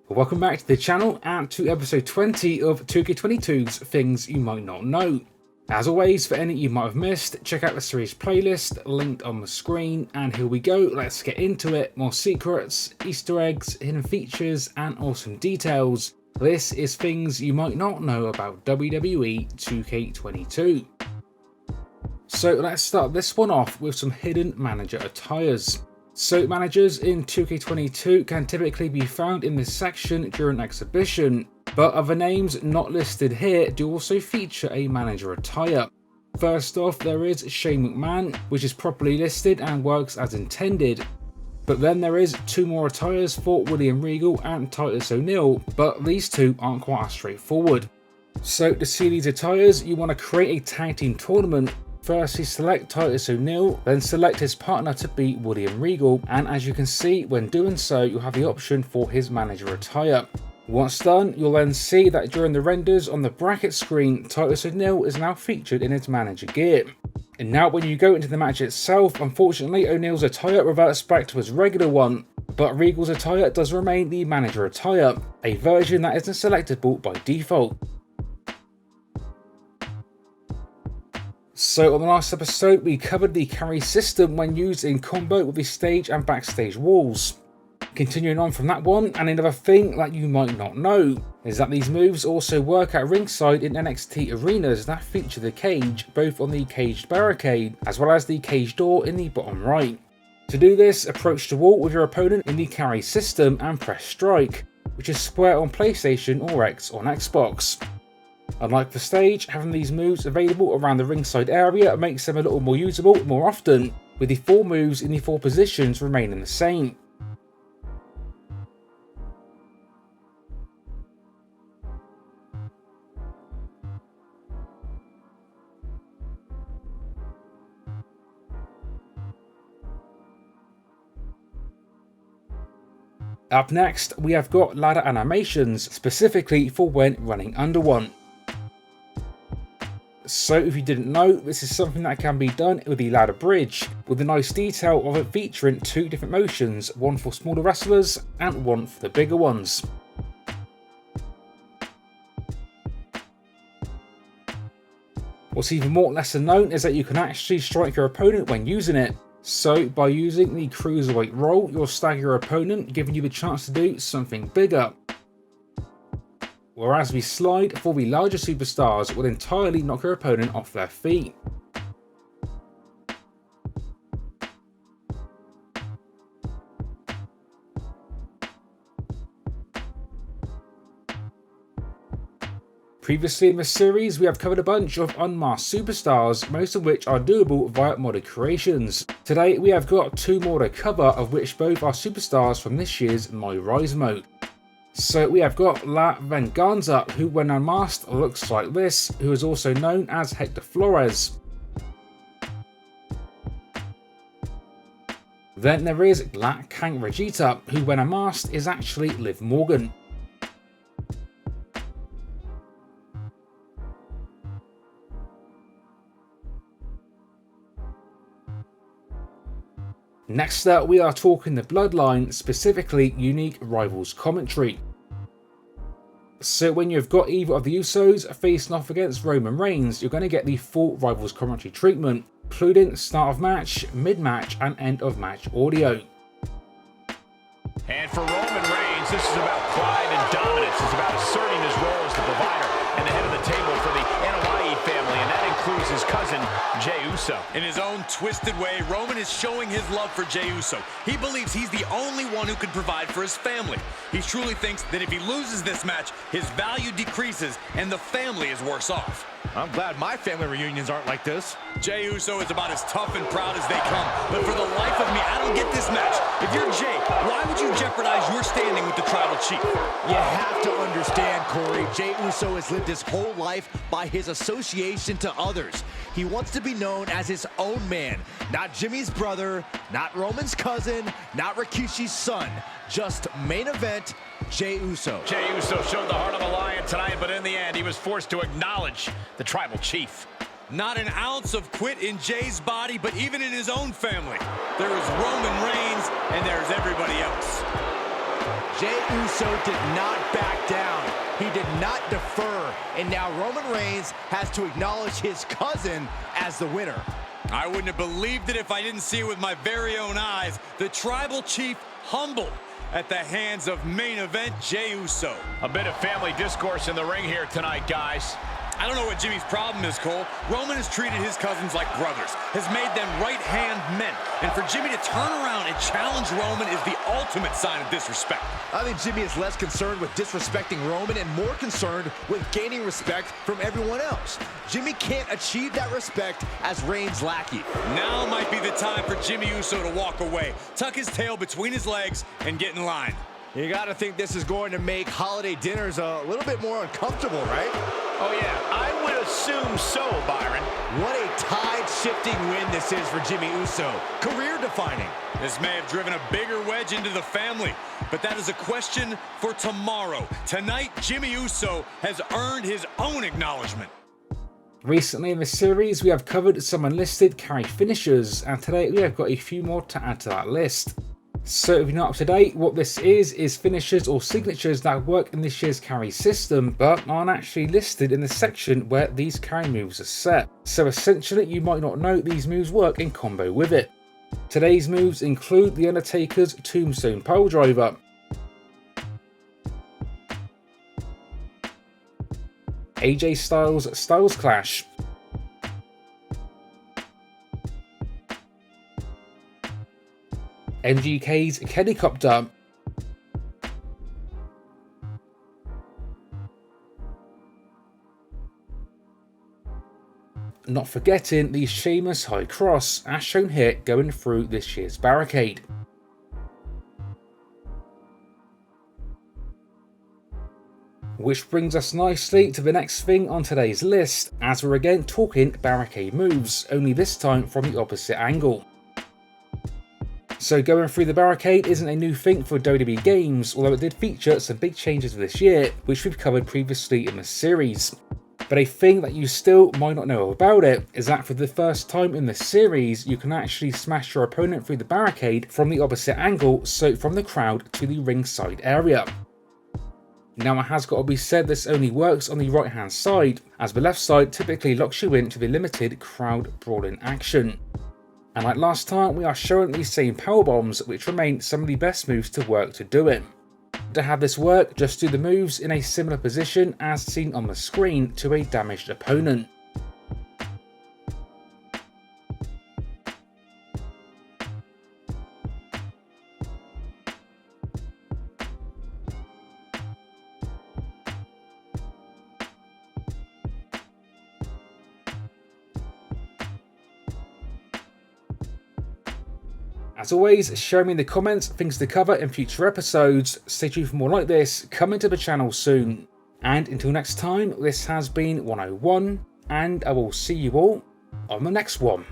Welcome back to the channel and to episode 20 of 2K22's Things You Might Not Know. As always, for any you might have missed, check out the series playlist linked on the screen, and here we go, let's get into it. More secrets, Easter eggs, hidden features and awesome details. This is Things You Might Not Know about WWE 2K22. So let's start this one off with some hidden manager attires. So managers in 2K22 can typically be found in this section during exhibition, but other names not listed here do also feature a manager attire. First off, there is Shane McMahon, which is properly listed and works as intended. But then there is two more attires for William Regal and Titus O'Neil, but these two aren't quite as straightforward. So to see these attires, you want to create a tag team tournament. Firstly, select Titus O'Neil, then select his partner to be William Regal, and as you can see, when doing so, you'll have the option for his manager attire. Once done, you'll then see that during the renders on the bracket screen, Titus O'Neil is now featured in his manager gear. And now when you go into the match itself, unfortunately O'Neil's attire reverts back to his regular one, but Regal's attire does remain the manager attire, a version that isn't selectable by default. So on the last episode, we covered the carry system when used in combo with the stage and backstage walls. Continuing on from that one, and another thing that you might not know is that these moves also work at ringside in NXT arenas that feature the cage, both on the caged barricade as well as the cage door in the bottom right. To do this, approach the wall with your opponent in the carry system and press strike, which is square on PlayStation or X on Xbox. Unlike the stage, having these moves available around the ringside area makes them a little more usable more often, with the 4 moves in the 4 positions remaining the same. Up next, we have got ladder animations, specifically for when running under one. So if you didn't know, this is something that can be done with the ladder bridge, with a nice detail of it featuring 2 different motions, one for smaller wrestlers and one for the bigger ones. What's even more lesser known is that you can actually strike your opponent when using it. So by using the cruiserweight roll, you'll stagger your opponent, giving you the chance to do something bigger. Whereas the slide for the larger superstars will entirely knock your opponent off their feet. Previously in this series, we have covered a bunch of unmasked superstars, most of which are doable via modded creations. Today we have got 2 more to cover, of which both are superstars from this year's MyRise mode. So we have got La Venganza, who when unmasked looks like this, who is also known as Hector Flores. Then there is Black King Vegeta, who when unmasked is actually Liv Morgan. Next up, we are talking the Bloodline, specifically unique rivals commentary. So when you've got either of the Usos facing off against Roman Reigns, you're going to get the full rivals commentary treatment, including start of match, mid-match and end of match audio. And for Roman Reigns, this is about pride and dominance. It's about asserting his role as the provider and the head of the table for the NYE family, and that includes his cousin, Jey Uso. In his own twisted way, Roman is showing his love for Jey Uso. He believes he's the only one who can provide for his family. He truly thinks that if he loses this match, his value decreases and the family is worse off. I'm glad my family reunions aren't like this. Jey Uso is about as tough and proud as they come, but for the life of me, I don't get this match. If you're Jey, why would you jeopardize your standing with the tribal chief? You have to understand, Corey, Jey Uso has lived his whole life by his association to others. He wants to be known as his own man, not Jimmy's brother, not Roman's cousin, not Rikishi's son, just main event, Jey Uso. Jey Uso showed the heart of a lion tonight, but in the end, he was forced to acknowledge the tribal chief. Not an ounce of quit in Jey's body, but even in his own family. There is Roman Reigns, and there's everybody else. Jey Uso did not back down. He did not defer. And now Roman Reigns has to acknowledge his cousin as the winner. I wouldn't have believed it if I didn't see it with my very own eyes. The Tribal Chief humbled at the hands of main event Jey Uso. A bit of family discourse in the ring here tonight, guys. I don't know what Jimmy's problem is, Cole. Roman has treated his cousins like brothers, has made them right-hand men. And for Jimmy to turn around and challenge Roman is the ultimate sign of disrespect. I think Jimmy is less concerned with disrespecting Roman and more concerned with gaining respect from everyone else. Jimmy can't achieve that respect as Reigns' lackey. Now might be the time for Jimmy Uso to walk away, tuck his tail between his legs, and get in line. You gotta think this is going to make holiday dinners a little bit more uncomfortable, right? Oh yeah, I would assume so, Byron. What a tide-shifting win this is for Jimmy Uso. Career-defining. This may have driven a bigger wedge into the family, but that is a question for tomorrow. Tonight, Jimmy Uso has earned his own acknowledgement. Recently in the series, we have covered some unlisted carry finishers, and today we have got a few more to add to that list. So if you're not up to date, what this is finishers or signatures that work in this year's carry system, but aren't actually listed in the section where these carry moves are set. So essentially, you might not know these moves work in combo with it. Today's moves include The Undertaker's Tombstone Piledriver, AJ Styles' Styles Clash, MGK's Helicopter, not forgetting the Sheamus High Cross, as shown here going through this year's Barricade. Which brings us nicely to the next thing on today's list, as we're again talking Barricade moves, only this time from the opposite angle. So going through the Barricade isn't a new thing for WWEGAMES, although it did feature some big changes this year, which we've covered previously in the series. But a thing that you still might not know about it is that for the first time in the series, you can actually smash your opponent through the Barricade from the opposite angle, so from the crowd to the ringside area. Now it has got to be said this only works on the right hand side, as the left side typically locks you into the limited crowd brawling action. And like last time, we are showing these same powerbombs, which remain some of the best moves to work to do it. To have this work, just do the moves in a similar position as seen on the screen to a damaged opponent. As always, share me in the comments things to cover in future episodes. Stay tuned for more like this, coming to the channel soon. And until next time, this has been 101, and I will see you all on the next one.